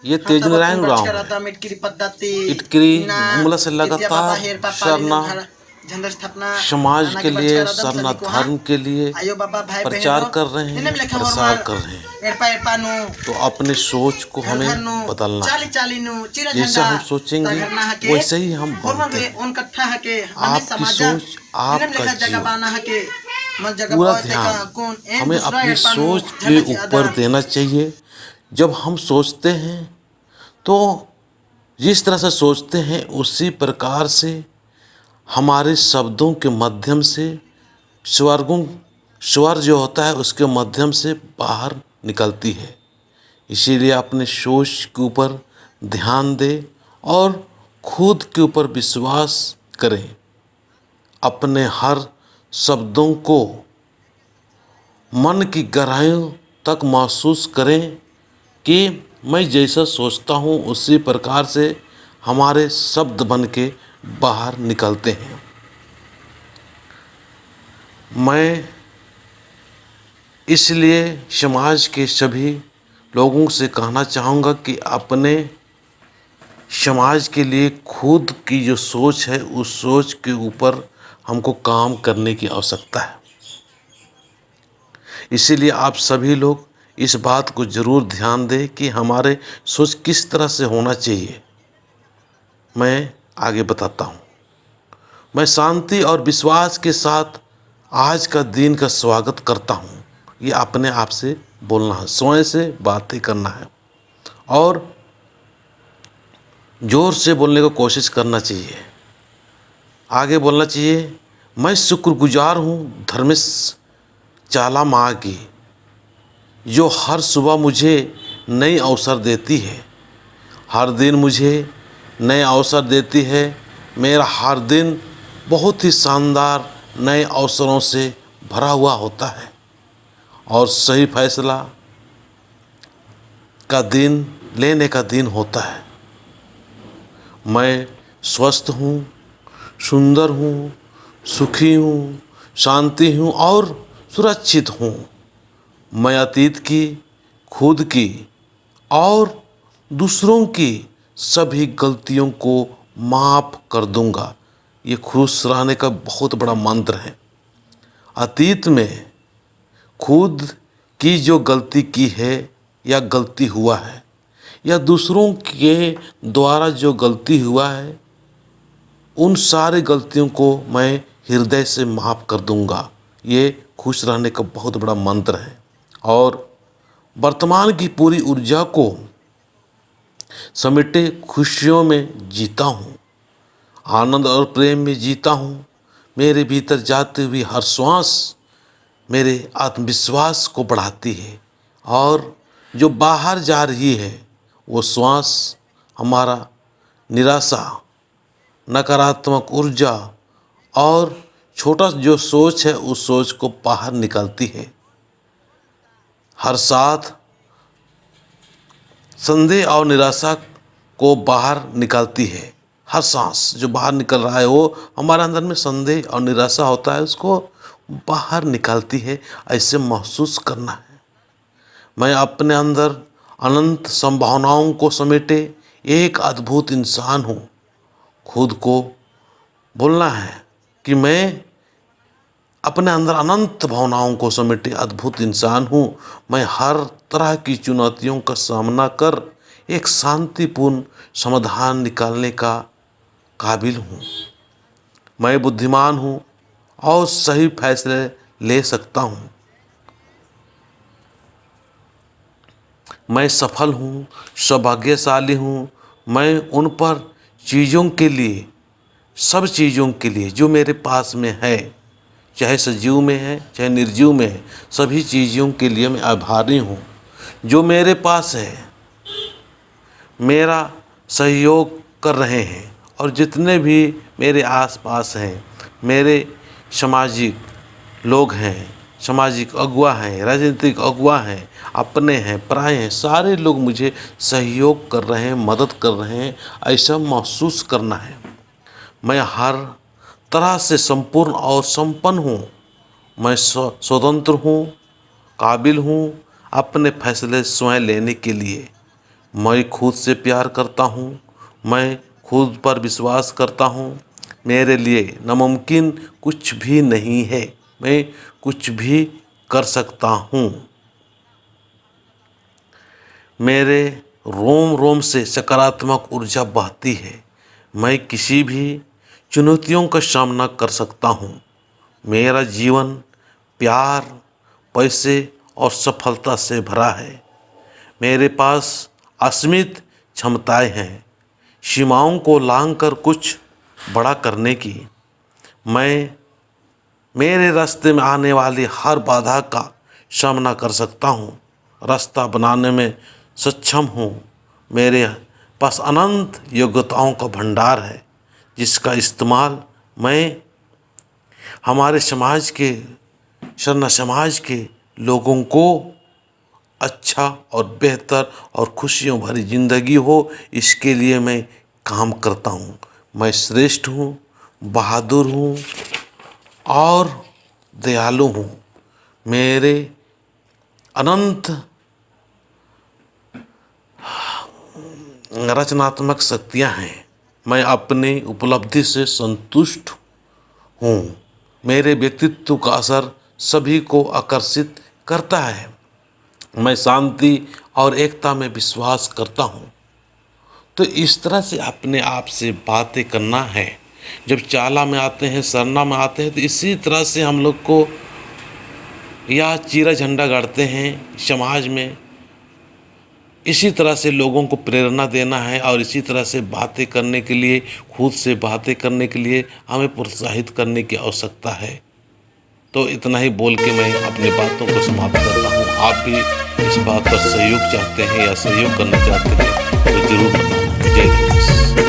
ये तेज नारायण राव है। इटकरी घुमला से लगातार सरना समाज के लिए, सरना धर्म के लिए प्रचार कर रहे हैं, प्रसार कर रहे हैं। तो अपने सोच को हमें बदलना है। जैसे हम सोचेंगे वैसे ही हम बनते हैं। आपकी सोच, आपका जीवन, पूरा ध्यान हमें अपनी सोच के ऊपर देना चाहिए। जब हम सोचते हैं तो जिस तरह से सोचते हैं उसी प्रकार से हमारे शब्दों के माध्यम से स्वर जो होता है उसके माध्यम से बाहर निकलती है। इसीलिए अपने सोच के ऊपर ध्यान दें और खुद के ऊपर विश्वास करें। अपने हर शब्दों को मन की गहराइयों तक महसूस करें कि मैं जैसा सोचता हूँ उसी प्रकार से हमारे शब्द बन के बाहर निकलते हैं। मैं इसलिए समाज के सभी लोगों से कहना चाहूँगा कि अपने समाज के लिए खुद की जो सोच है उस सोच के ऊपर हमको काम करने की आवश्यकता है। इसीलिए आप सभी लोग इस बात को ज़रूर ध्यान दें कि हमारे सोच किस तरह से होना चाहिए। मैं आगे बताता हूँ। मैं शांति और विश्वास के साथ आज का दिन का स्वागत करता हूँ। ये अपने आप से बोलना है, स्वयं से बातें करना है और ज़ोर से बोलने की कोशिश करना चाहिए। आगे बोलना चाहिए, मैं शुक्रगुजार हूँ धर्मेश चाला माँ की, जो हर सुबह मुझे नई अवसर देती है, हर दिन मुझे नए अवसर देती है। मेरा हर दिन बहुत ही शानदार नए अवसरों से भरा हुआ होता है और सही फैसला का दिन लेने का दिन होता है। मैं स्वस्थ हूँ, सुंदर हूँ, सुखी हूँ, शांति हूँ और सुरक्षित हूँ। मैं अतीत की, खुद की और दूसरों की सभी गलतियों को माफ़ कर दूंगा। ये खुश रहने का बहुत बड़ा मंत्र है। अतीत में खुद की जो गलती की है या गलती हुआ है या दूसरों के द्वारा जो गलती हुआ है, उन सारी गलतियों को मैं हृदय से माफ़ कर दूंगा। ये खुश रहने का बहुत बड़ा मंत्र है। और वर्तमान की पूरी ऊर्जा को समेटे खुशियों में जीता हूँ, आनंद और प्रेम में जीता हूँ। मेरे भीतर जाते हुए हर श्वास मेरे आत्मविश्वास को बढ़ाती है और जो बाहर जा रही है वो श्वास हमारा निराशा, नकारात्मक ऊर्जा और छोटा जो सोच है उस सोच को बाहर निकालती है। हर साथ संदेह और निराशा को बाहर निकालती है। हर सांस जो बाहर निकल रहा है वो हमारे अंदर में संदेह और निराशा होता है, उसको बाहर निकालती है। ऐसे महसूस करना है। मैं अपने अंदर अनंत संभावनाओं को समेटे एक अद्भुत इंसान हूँ। खुद को बोलना है कि मैं अपने अंदर अनंत भावनाओं को समेटे अद्भुत इंसान हूँ। मैं हर तरह की चुनौतियों का सामना कर एक शांतिपूर्ण समाधान निकालने का काबिल हूँ। मैं बुद्धिमान हूँ और सही फैसले ले सकता हूँ। मैं सफल हूँ, सौभाग्यशाली हूँ। मैं उन पर चीज़ों के लिए, सब चीज़ों के लिए जो मेरे पास में है, चाहे सजीव में है चाहे निर्जीव में है, सभी चीज़ों के लिए मैं आभारी हूँ। जो मेरे पास है मेरा सहयोग कर रहे हैं और जितने भी मेरे आसपास हैं, मेरे सामाजिक लोग हैं, सामाजिक अगुआ हैं, राजनीतिक अगुआ हैं, अपने हैं, पराए हैं, सारे लोग मुझे सहयोग कर रहे हैं, मदद कर रहे हैं। ऐसा महसूस करना है। मैं हर तरह से संपूर्ण और संपन्न हूँ। मैं स्वतंत्र हूँ, काबिल हूँ अपने फैसले स्वयं लेने के लिए। मैं खुद से प्यार करता हूँ। मैं खुद पर विश्वास करता हूँ। मेरे लिए नामुमकिन कुछ भी नहीं है। मैं कुछ भी कर सकता हूँ। मेरे रोम रोम से सकारात्मक ऊर्जा बहती है। मैं किसी भी चुनौतियों का सामना कर सकता हूँ। मेरा जीवन प्यार, पैसे और सफलता से भरा है। मेरे पास असीमित क्षमताएं हैं, सीमाओं को लांघकर कुछ बड़ा करने की। मैं मेरे रास्ते में आने वाली हर बाधा का सामना कर सकता हूँ, रास्ता बनाने में सक्षम हूँ। मेरे पास अनंत योग्यताओं का भंडार है, जिसका इस्तेमाल मैं हमारे समाज के सरना समाज के लोगों को अच्छा और बेहतर और खुशियों भरी ज़िंदगी हो, इसके लिए मैं काम करता हूँ। मैं श्रेष्ठ हूँ, बहादुर हूँ और दयालु हूँ। मेरे अनंत रचनात्मक शक्तियाँ हैं। मैं अपनी उपलब्धि से संतुष्ट हूँ। मेरे व्यक्तित्व का असर सभी को आकर्षित करता है। मैं शांति और एकता में विश्वास करता हूँ। तो इस तरह से अपने आप से बातें करना है। जब चाला में आते हैं, सरना में आते हैं, तो इसी तरह से हम लोग को या चीरा झंडा गाड़ते हैं समाज में। इसी तरह से लोगों को प्रेरणा देना है और इसी तरह से बातें करने के लिए, खुद से बातें करने के लिए हमें प्रोत्साहित करने की आवश्यकता है। तो इतना ही बोल के मैं अपनी बातों को समाप्त करता हूँ। आप भी इस बात पर सहयोग चाहते हैं या सहयोग करना चाहते हैं तो ज़रूर बताना। जय हिंद।